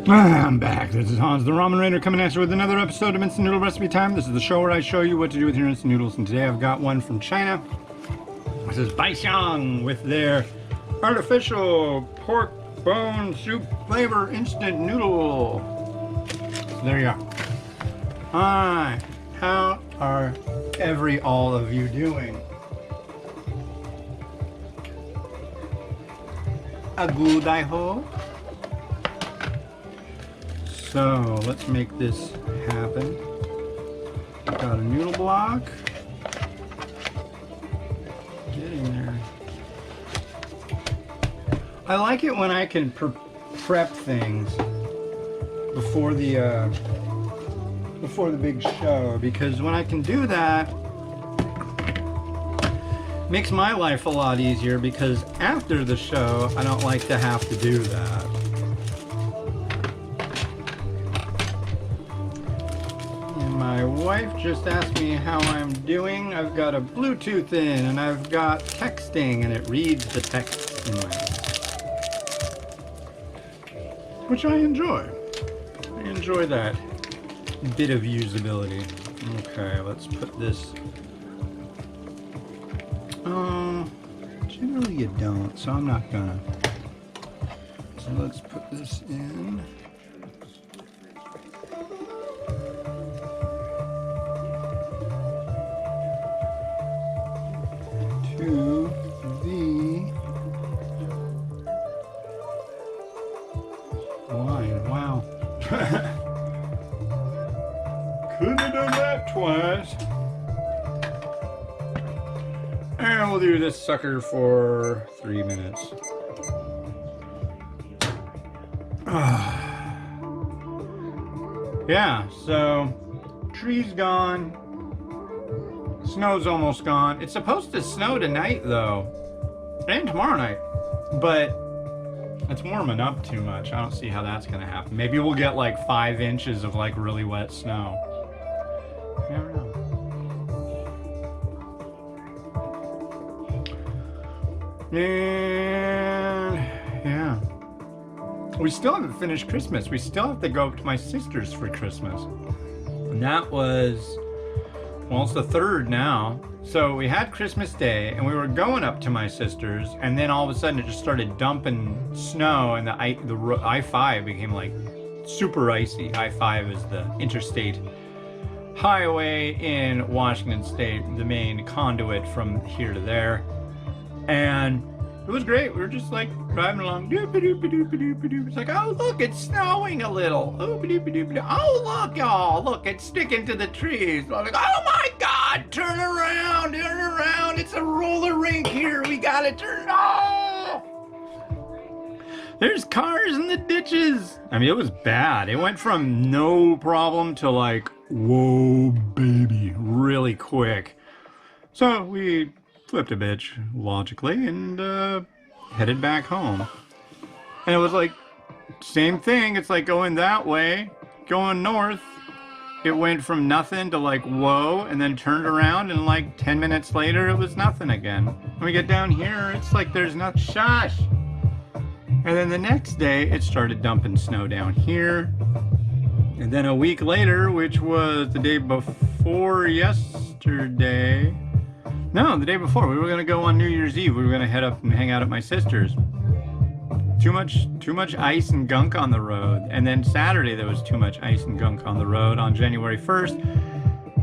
I'm back. This is Hans the Ramen Raider coming at you with another episode of Instant Noodle Recipe Time. This is the show where I show you what to do with your instant noodles, and today I've got one from China. This is Baixiang with their artificial pork bone soup flavor instant noodle. So there you go. Alright, how are all of you doing? A good, I hope. So let's make this happen. Got a noodle block. Get in there. I like it when I can prep things before the big show, because when I can do that, it makes my life a lot easier, because after the show I don't like to have to do that. My wife just asked me how I'm doing. I've got a Bluetooth in and I've got texting, and it reads the text in my head, which I enjoy. I enjoy that bit of usability. Okay, let's put this. Generally you don't, so I'm not gonna. So let's put this in. To the line. Wow. Couldn't have done that twice. And we'll do this sucker for 3 minutes. Yeah, so tree's gone. Snow's almost gone. It's supposed to snow tonight though, and tomorrow night, but it's warming up too much. I don't see how that's gonna happen. Maybe we'll get like 5 inches of like really wet snow. You never know. And yeah, we still haven't finished Christmas. We still have to go up to my sister's for Christmas, and that was, well, it's the 3rd now. So we had Christmas Day and we were going up to my sister's, and then all of a sudden it just started dumping snow, and the I-5 became like super icy. I-5 is the interstate highway in Washington State, the main conduit from here to there. And it was great. We were just like driving along. It's like, oh look, it's snowing a little. Oh look, y'all, look, it's sticking to the trees. I'm like, oh my God, turn around, it's a roller rink here. We gotta turn. Oh, there's cars in the ditches. I mean, it was bad. It went from no problem to like, whoa baby, really quick. So we flipped a bitch, logically, and headed back home. And it was like, same thing. It's like going that way, going north. It went from nothing to like, whoa, and then turned around, and like 10 minutes later, it was nothing again. When we get down here, it's like there's not, shush. And then the next day, it started dumping snow down here. And then a week later, which was the day before yesterday, no, the day before, we were going to go on New Year's Eve. We were going to head up and hang out at my sister's. Too much ice and gunk on the road. And then Saturday there was too much ice and gunk on the road on January 1st.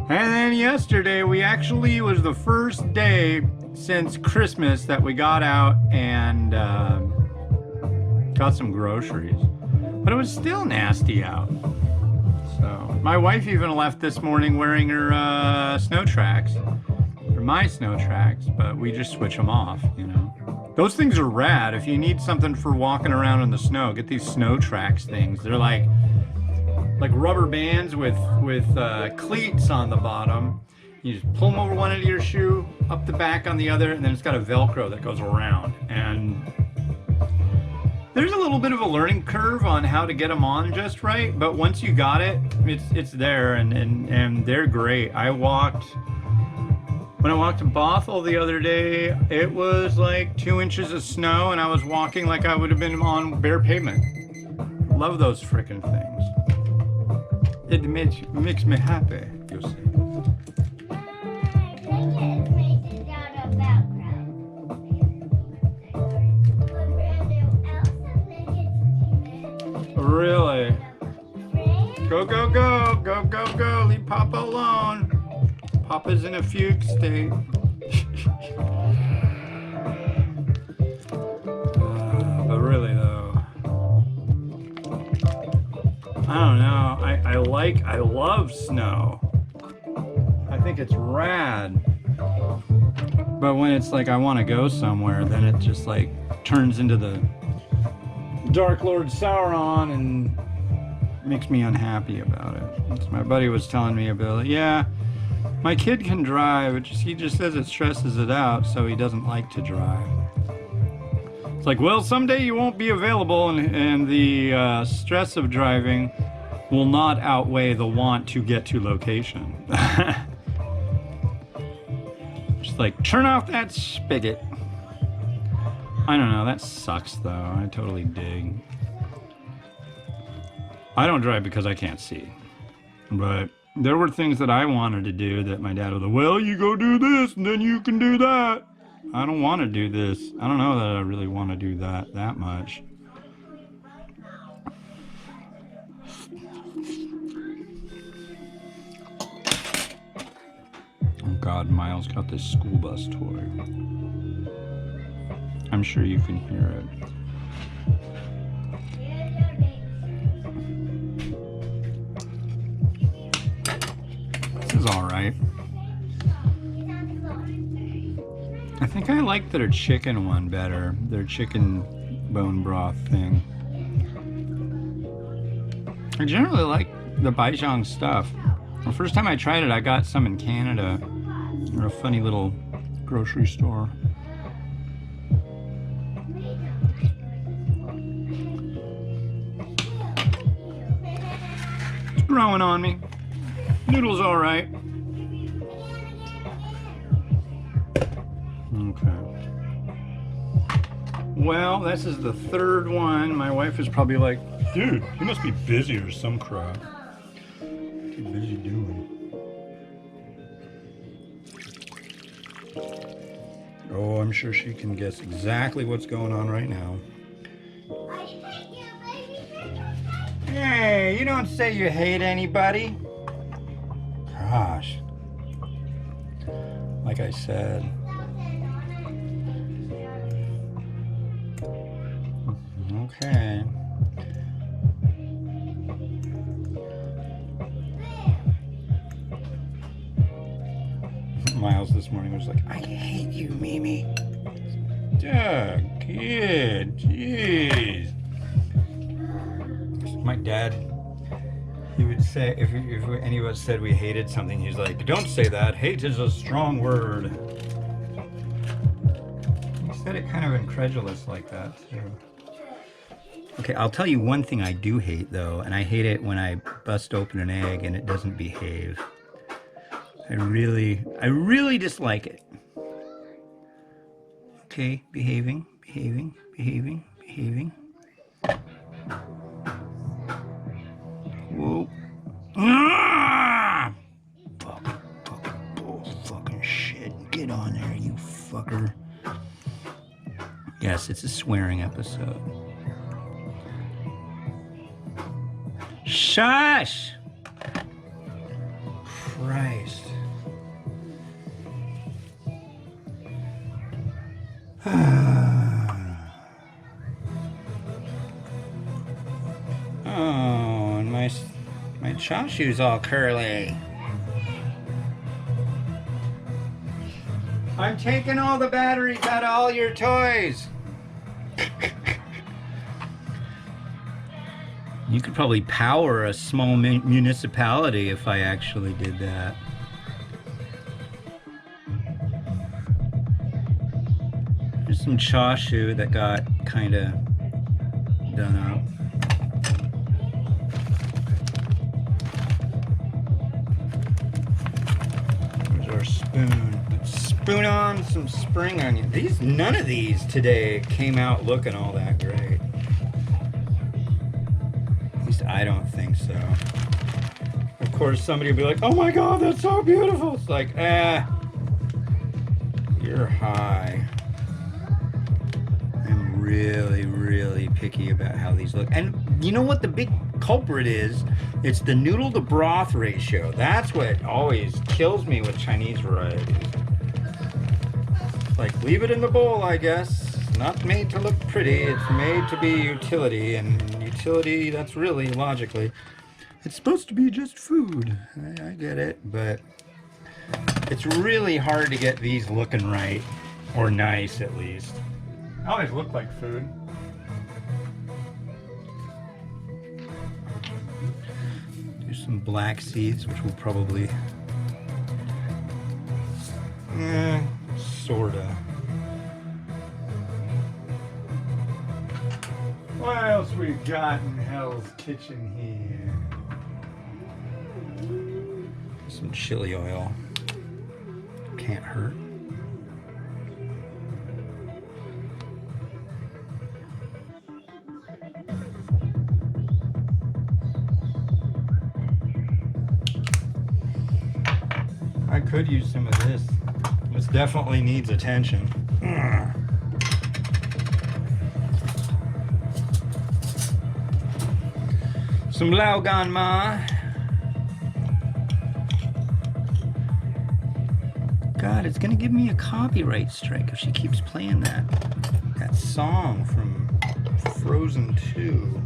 And then yesterday was the first day since Christmas that we got out and got some groceries. But it was still nasty out. So my wife even left this morning wearing her snow tracks. My snow tracks, but we just switch them off, you know. Those things are rad. If you need something for walking around in the snow, get these snow tracks things. They're like rubber bands with cleats on the bottom. You just pull them over one end of your shoe, up the back on the other, and then it's got a Velcro that goes around. And there's a little bit of a learning curve on how to get them on just right, but once you got it, it's there, and they're great. When I walked to Bothell the other day, it was like 2 inches of snow, and I was walking like I would have been on bare pavement. love those frickin' things. It makes me happy, you see. Really? Go, go, go, go, go, go. Leave Papa alone. Papa's in a fugue state. But really though, I don't know. I love snow. I think it's rad. But when it's like I want to go somewhere, then it just like turns into the Dark Lord Sauron and makes me unhappy about it. So my buddy was telling me about it. Yeah, my kid can drive, he just says it stresses it out, so he doesn't like to drive. It's like, well, someday you won't be available, and the stress of driving will not outweigh the want to get to location. Just like, turn off that spigot. I don't know, that sucks though. I totally dig. I don't drive because I can't see. But there were things that I wanted to do that my dad was like, well, you go do this and then you can do that. I don't want to do this. I don't know that I really want to do that much. Oh God, Miles got this school bus toy. I'm sure you can hear it. This is alright. I think I like their chicken one better. Their chicken bone broth thing. I generally like the Baixiang stuff. The first time I tried it, I got some in Canada. Or a funny little grocery store. It's growing on me. Noodle's alright. Okay. Well, this is the third one. My wife is probably like, dude, you must be busy or some crap. What are you busy doing? Oh, I'm sure she can guess exactly what's going on right now. Hey, you don't say you hate anybody. Gosh. Like I said. Okay. Miles this morning was like, I hate you, Mimi. Duh, kid, jeez. My dad, he would say, if any of us said we hated something, he's like, don't say that, hate is a strong word. He said it kind of incredulous like that, too. Okay, I'll tell you one thing I do hate, though, and I hate it when I bust open an egg and it doesn't behave. I really dislike it. Okay, behaving. Whoa. Ah! Fucking shit. Get on there, you fucker. Yes, it's a swearing episode. Shush! Christ. Oh, and my chashu's all curly. I'm taking all the batteries out of all your toys. You could probably power a small municipality if I actually did that. There's some chashu that got kind of done up. There's our spoon. Let's spoon on some spring onion. None of these today came out looking all that great. I don't think so. Of course, somebody will be like, oh my God, that's so beautiful. It's like, you're high. I'm really, really picky about how these look. And you know what the big culprit is? It's the noodle to broth ratio. That's what always kills me with Chinese varieties. Like, leave it in the bowl, I guess. It's not made to look pretty. It's made to be utility. And utility, that's really, logically, it's supposed to be just food. I get it, but it's really hard to get these looking right. Or nice, at least. They always look like food. Do some black seeds, which will probably... sorta. What else we got in Hell's Kitchen here? Some chili oil. Can't hurt. I could use some of this. This definitely needs attention. Some Lao Gan Ma. God, it's gonna give me a copyright strike if she keeps playing that song from Frozen 2.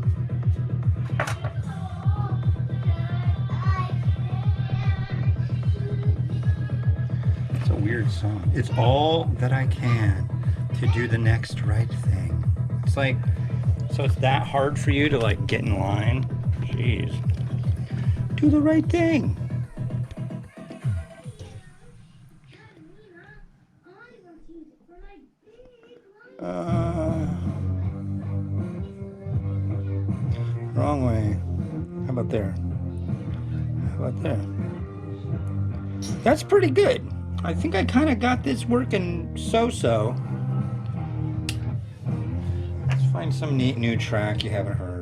It's a weird song. It's all that I can to do the next right thing. It's like, so it's that hard for you to like get in line? Jeez. Do the right thing. Wrong way. How about there? How about there? That's pretty good. I think I kind of got this working so-so. Let's find some neat new track you haven't heard.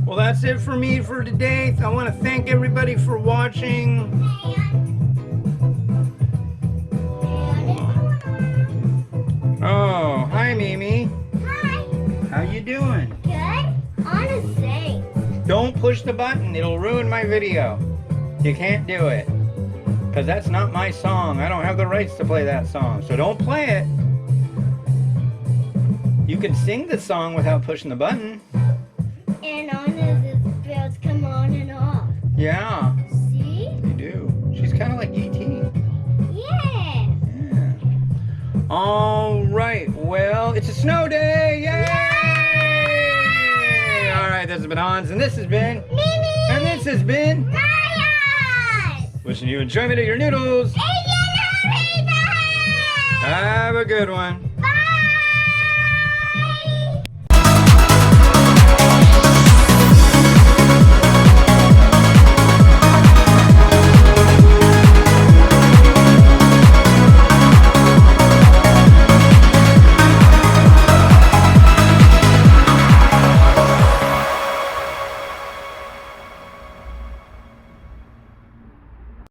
Well, that's it for me for today. I want to thank everybody for watching. Oh, hi, Mimi. Hi. How you doing? Good. On a sing. Don't push the button. It'll ruin my video. You can't do it. Because that's not my song. I don't have the rights to play that song. So don't play it. You can sing the song without pushing the button. And on as the bells come on and off. Yeah. See? You do. She's kind of like E.T. Yeah. Yeah. All right. Well, it's a snow day. Yay! All right. This has been Hans, and this has been Mimi. And this has been Ryan. wishing you enjoyment of your noodles. Have a good one.